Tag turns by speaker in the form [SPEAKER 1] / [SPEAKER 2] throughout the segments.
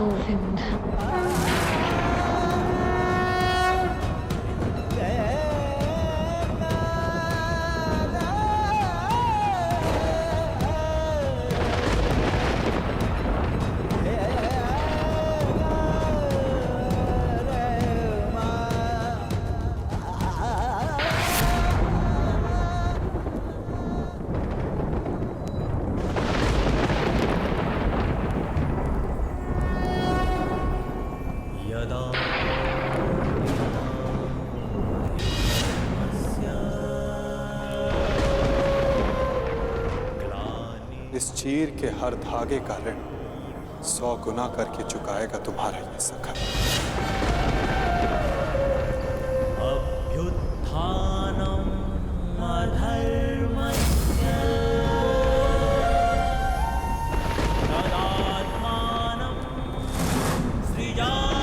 [SPEAKER 1] गोविंद।
[SPEAKER 2] इस चीर के हर धागे का ऋण 100 गुना करके चुकाएगा तुम्हारा ये सखा।
[SPEAKER 3] अभ्युत्थानम् अधर्मस्य तदात्मानं सृजाम्यहम्।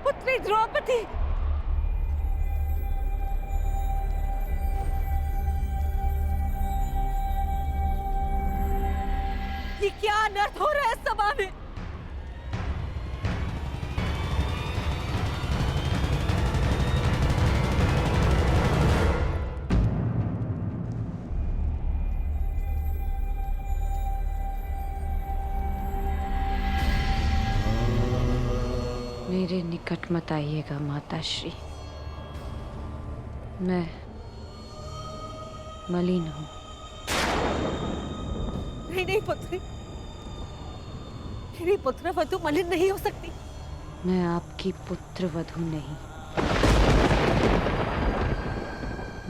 [SPEAKER 1] पुत्री द्रौपदी, ये क्या अनर्थ हो रहा है सभा में?
[SPEAKER 4] मेरे निकट मत आइएगा माताश्री। मैं मलिन हूँ।
[SPEAKER 1] नहीं नहीं पुत्री, मेरी पुत्र वधु मलिन नहीं हो सकती।
[SPEAKER 4] मैं आपकी पुत्र वधु नहीं,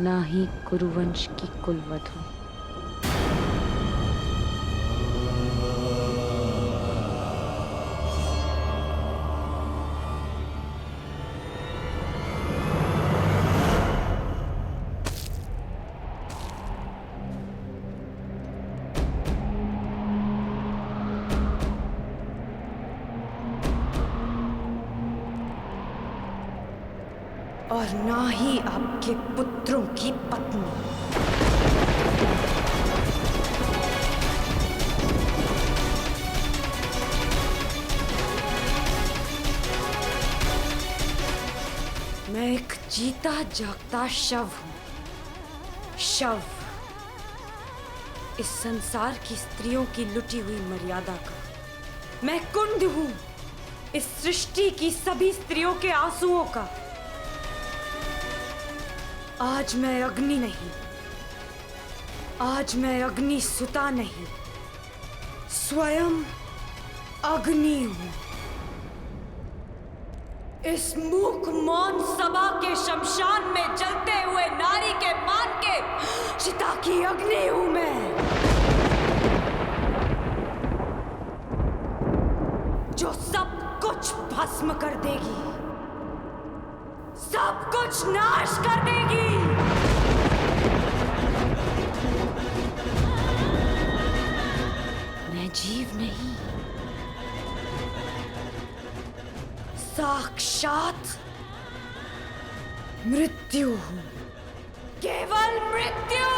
[SPEAKER 4] ना ही कुरुवंश की कुलवधु।
[SPEAKER 5] और ना ही आपके पुत्रों की पत्नी। मैं एक जीता जागता शव हूं। शव, इस संसार की स्त्रियों की लुटी हुई मर्यादा का। मैं कुंड हूं, इस सृष्टि की सभी स्त्रियों के आंसुओं का। आज मैं अग्नि नहीं, आज मैं अग्नि सुता नहीं, स्वयं अग्नि हूं। इस मूक मौन सभा के शमशान में जलते हुए नारी के मान के चिता की अग्नि हूं मैं, जो सब कुछ भस्म कर देगी, सब कुछ नाश कर देगी। मैं जीव नहीं, साक्षात मृत्यु हूं, केवल मृत्यु।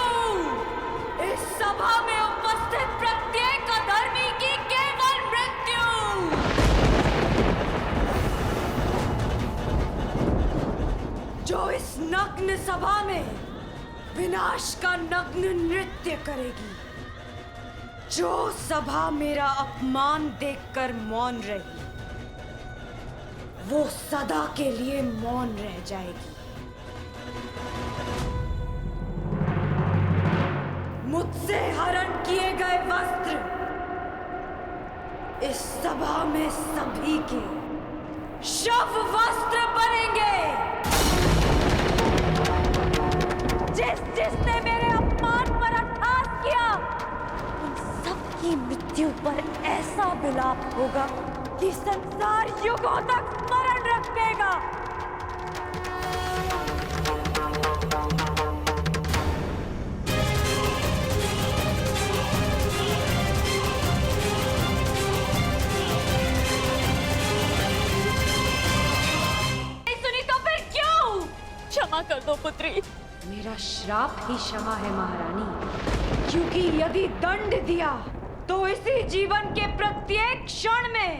[SPEAKER 5] इस सभा में उपस्थित प्रत्येक अधर्मी की केवल मृत्यु। जो इस नग्न सभा में विनाश का नग्न नृत्य करेगी, जो सभा मेरा अपमान देखकर मौन रही, वो सदा के लिए मौन रह जाएगी। मुझसे हरण किए गए वस्त्र इस सभा में सभी के शव वस्त्र बनेंगे। जिसने मेरे अपमान पर अट्टहास किया, उन सबकी मृत्यु पर ऐसा विलाप होगा कि संसार युगों तक स्मरण रखेगा। नहीं सुनी तो फिर क्यों?
[SPEAKER 1] क्षमा कर दो पुत्री।
[SPEAKER 5] मेरा श्राप ही क्षमा है महारानी, क्योंकि यदि दंड दिया तो इसी जीवन के प्रत्येक क्षण में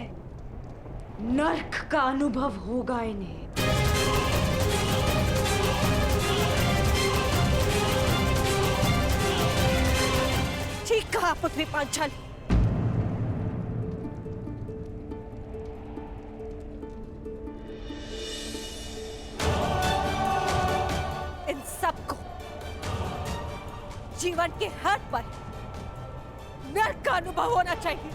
[SPEAKER 5] नरक का अनुभव होगा इन्हें।
[SPEAKER 1] ठीक कहा पुत्री पांचाली। इन सबको जीवन के हर पल नरक का अनुभव होना चाहिए।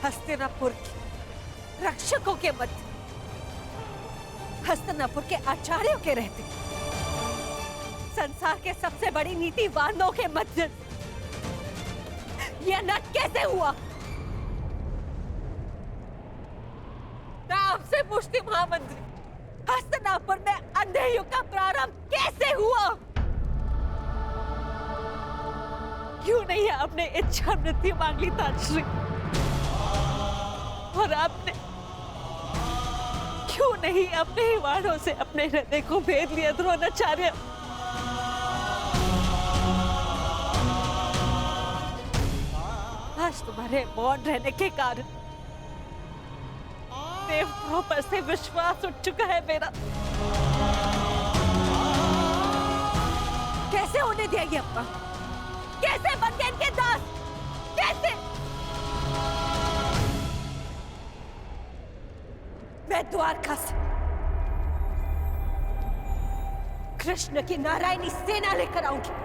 [SPEAKER 1] हस्तिनापुर के रक्षकों के मध्य, हस्तिनापुर के आचार्यों के रहते, संसार के सबसे बड़ी नीतिवानों के मध्य यह नरक कैसे हुआ? मैं आपसे पूछती महामंत्री, हस्तिनापुर में अंधे युग का प्रारंभ कैसे हुआ? क्यों नहीं आपने इच्छा मृत्यु मांग ली ताजश्री? और आपने क्यों नहीं अपने ही वाणों से अपने हृदय को भेद लिया द्रोणाचार्य? आज तुम्हारे मौन रहने के कारण देवताओं पर से विश्वास उठ चुका है मेरा। कैसे होने दिया ये अपना? कैसे बन गए इनके दास? कैसे? मैं द्वारका से कृष्ण की नारायणी सेना लेकर आऊंगी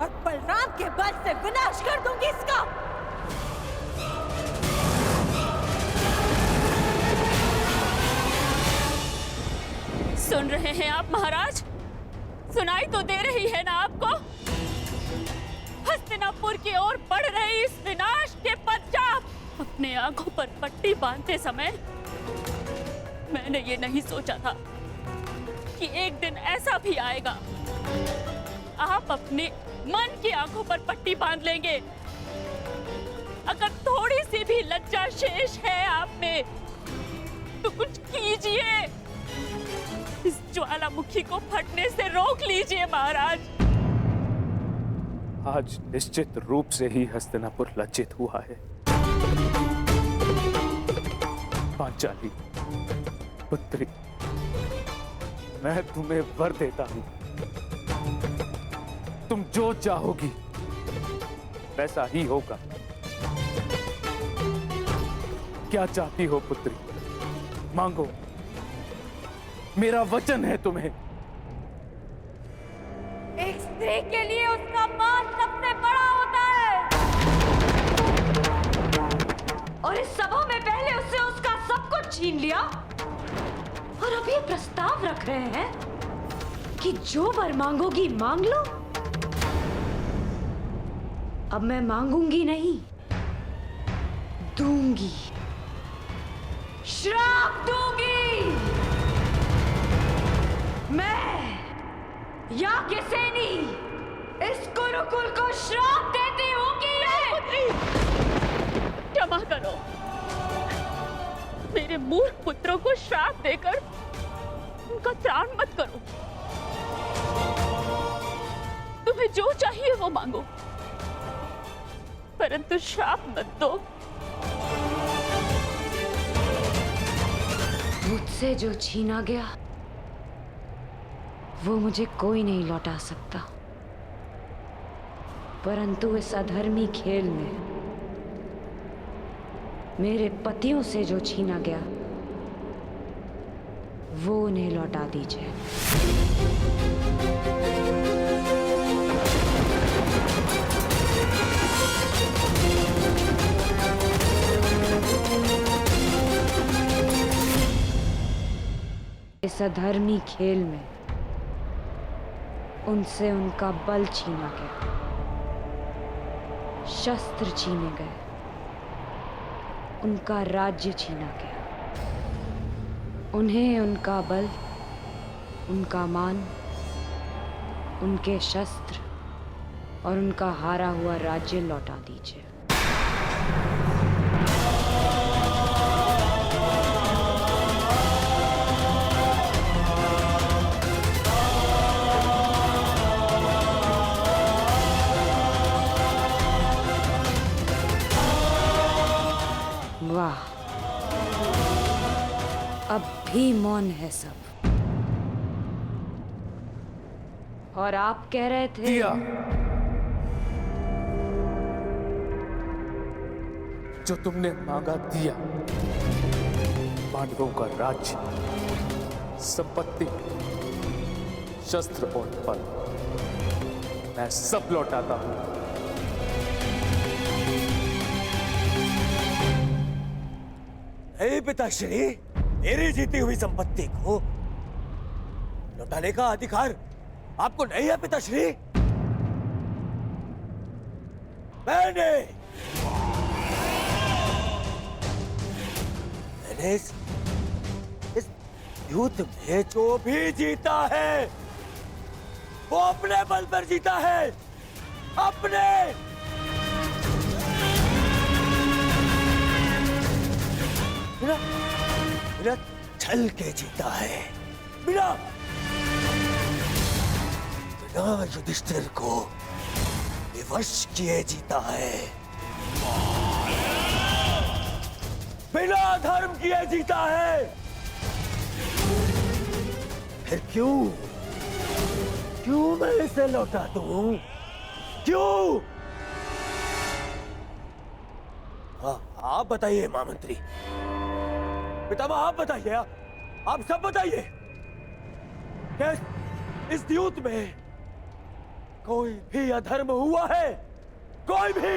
[SPEAKER 1] और बलराम के बल से विनाश कर दूंगी इसका।
[SPEAKER 6] सुन रहे हैं आप महाराज? सुनाई तो दे रही है ना आपको? हस्तिनापुर की ओर बढ़ रही इस विनाश के पश्चात अपने आंखों पर पट्टी बांधते समय मैंने ये नहीं सोचा था कि एक दिन ऐसा भी आएगा आप अपने मन की आंखों पर पट्टी बांध लेंगे। अगर थोड़ी सी भी लज्जा शेष है आप में तो कुछ कीजिए, इस ज्वालामुखी को फटने से रोक लीजिए महाराज।
[SPEAKER 7] आज निश्चित रूप से ही हस्तिनापुर लज्जित हुआ है। पांचाली पुत्री, मैं तुम्हें वर देता हूं, तुम जो चाहोगी वैसा ही होगा। क्या चाहती हो पुत्री? मांगो, मेरा वचन है तुम्हें।
[SPEAKER 5] एक स्त्री के लिए उसका मान सबसे बड़ा होता है और इस सभा में पहले उससे उसका सब कुछ छीन लिया और अब ये प्रस्ताव रख रहे हैं कि जो वर मांगोगी मांग लो। अब मैं मांगूंगी नहीं, दूंगी, श्राप दूंगी। मैं याज्ञसेनी इस कुरुकुल को श्राप देती हूँ कि
[SPEAKER 6] क्षमा करो, मेरे मूर्ख पुत्रों को श्राप देकर उनका त्राण मत करो। तुम्हें जो चाहिए वो मांगो, परंतु श्राप मत दो।
[SPEAKER 4] मुझसे जो छीना गया वो मुझे कोई नहीं लौटा सकता, परंतु इस अधर्मी खेल में मेरे पतियों से जो छीना गया वो उन्हें लौटा दीजिए। इस अधर्मी खेल में उनसे उनका बल छीना गया, शस्त्र छीने गए, उनका राज्य छीना गया। उन्हें उनका बल, उनका मान, उनके शस्त्र और उनका हारा हुआ राज्य लौटा दीजिए। वाह, अब भी मौन है सब। और आप कह रहे थे
[SPEAKER 7] दिया, जो तुमने मांगा दिया। पांडवों का राज्य, संपत्ति, शस्त्र और बल मैं सब लौटाता हूं।
[SPEAKER 8] हे पिताश्री, मेरी जीती हुई संपत्ति को लौटाने का अधिकार आपको नहीं है पिताश्री। मैंने इस युद्ध में जो भी जीता है वो अपने बल पर जीता है, अपने बिना बिना छल के जीता है, बिना बिना युधिष्ठिर को विवश किए जीता है, बिना धर्म किए जीता है। फिर क्यों मैं इसे लौटा दूं? क्यों? हाँ, आप बताइए महामंत्री, पितामह आप बताइए, आप सब बताइए, क्या इस द्यूत में कोई भी अधर्म हुआ है? कोई भी?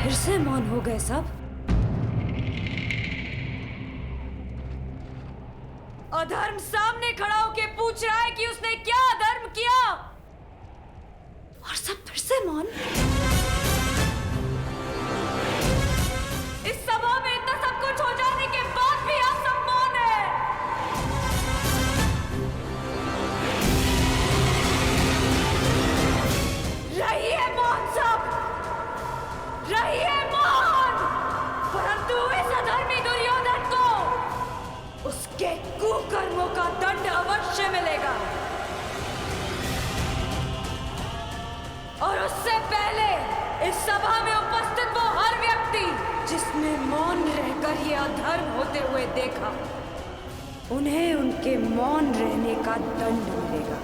[SPEAKER 5] फिर से मौन हो गए सब। अधर्म सामने खड़ा होके पूछ रहा है कि उसने क्या अधर्म किया, और सब फिर से मौन। इस सभा में इतना सब कुछ हो जाने के बाद भी आप सब मौन है। रहिए मौन सब, रहिए मौन, परंतु इस अधर्मी दुर्योधन को उसके कुकर्मों का दंड अवश्य मिलेगा, और उससे पहले इस सभा में उपस्थित वो हर व्यक्ति जिसने मौन रहकर ये अधर्म होते हुए देखा, उन्हें उनके मौन रहने का दंड मिलेगा।